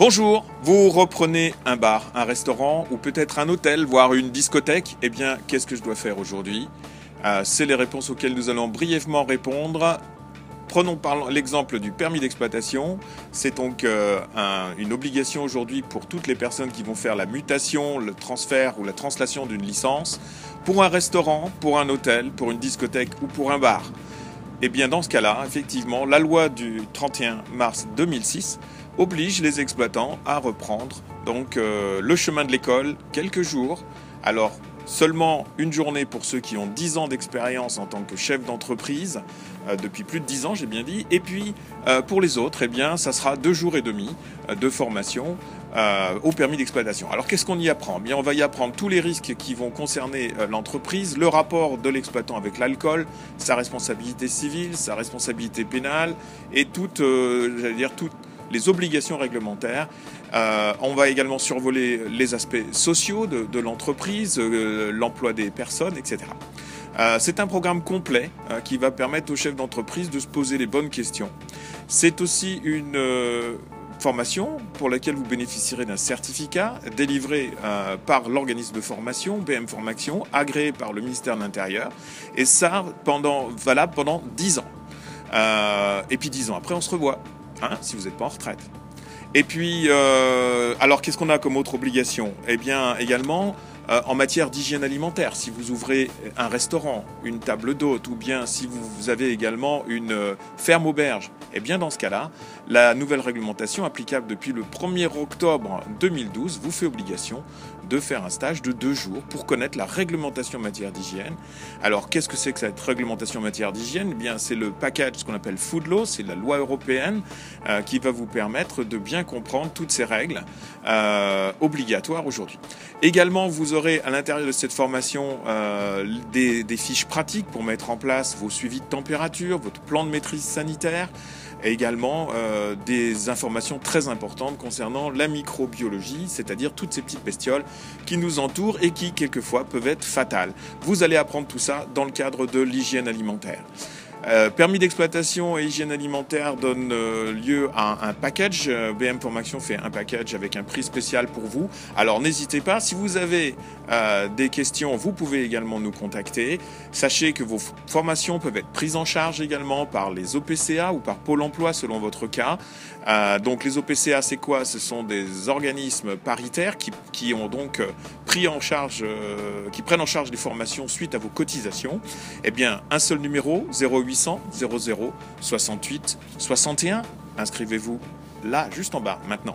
Bonjour, vous reprenez un bar, un restaurant ou peut-être un hôtel, voire une discothèque. Eh bien, qu'est-ce que je dois faire aujourd'hui? C'est les réponses auxquelles nous allons brièvement répondre. Prenons par l'exemple du permis d'exploitation. C'est donc une obligation aujourd'hui pour toutes les personnes qui vont faire la mutation, le transfert ou la translation d'une licence pour un restaurant, pour un hôtel, pour une discothèque ou pour un bar. Et bien dans ce cas-là, effectivement, la loi du 31 mars 2006 oblige les exploitants à reprendre donc le chemin de l'école quelques jours. Alors seulement une journée pour ceux qui ont 10 ans d'expérience en tant que chef d'entreprise, depuis plus de 10 ans j'ai bien dit, et puis pour les autres, eh bien, ça sera 2 jours et demi de formation au permis d'exploitation. Alors qu'est-ce qu'on y apprend? Eh bien, on va y apprendre tous les risques qui vont concerner l'entreprise, le rapport de l'exploitant avec l'alcool, sa responsabilité civile, sa responsabilité pénale et toutes les obligations réglementaires. On va également survoler les aspects sociaux de l'entreprise, l'emploi des personnes, etc. C'est un programme complet qui va permettre aux chefs d'entreprise de se poser les bonnes questions. C'est aussi une formation pour laquelle vous bénéficierez d'un certificat délivré par l'organisme de formation, BM Formation, agréé par le ministère de l'Intérieur, et ça valable pendant 10 ans. Et puis 10 ans après, on se revoit. Si vous n'êtes pas en retraite. Et puis, alors qu'est-ce qu'on a comme autre obligation? Eh bien, également, en matière d'hygiène alimentaire, si vous ouvrez un restaurant, une table d'hôte, ou bien si vous avez également une ferme auberge, eh bien dans ce cas-là, la nouvelle réglementation applicable depuis le 1er octobre 2012 vous fait obligation de faire un stage de 2 jours pour connaître la réglementation en matière d'hygiène. Alors qu'est-ce que c'est que cette réglementation en matière d'hygiène? Eh bien c'est le package, ce qu'on appelle Food Law, c'est la loi européenne qui va vous permettre de bien comprendre toutes ces règles obligatoires aujourd'hui. Également, vous aurez à l'intérieur de cette formation des fiches pratiques pour mettre en place vos suivis de température, votre plan de maîtrise sanitaire, et également des informations très importantes concernant la microbiologie, c'est-à-dire toutes ces petites bestioles qui nous entourent et qui, quelquefois, peuvent être fatales. Vous allez apprendre tout ça dans le cadre de l'hygiène alimentaire. Permis d'exploitation et hygiène alimentaire donne lieu à un package. BM Formation fait un package avec un prix spécial pour vous. Alors n'hésitez pas, si vous avez des questions, vous pouvez également nous contacter. Sachez que vos formations peuvent être prises en charge également par les OPCA ou par Pôle emploi selon votre cas. Donc les OPCA, c'est quoi? Ce sont des organismes paritaires qui ont donc pris en charge, qui prennent en charge les formations suite à vos cotisations. Eh bien, un seul numéro, 0800 00 68 61. Inscrivez-vous là, juste en bas, maintenant.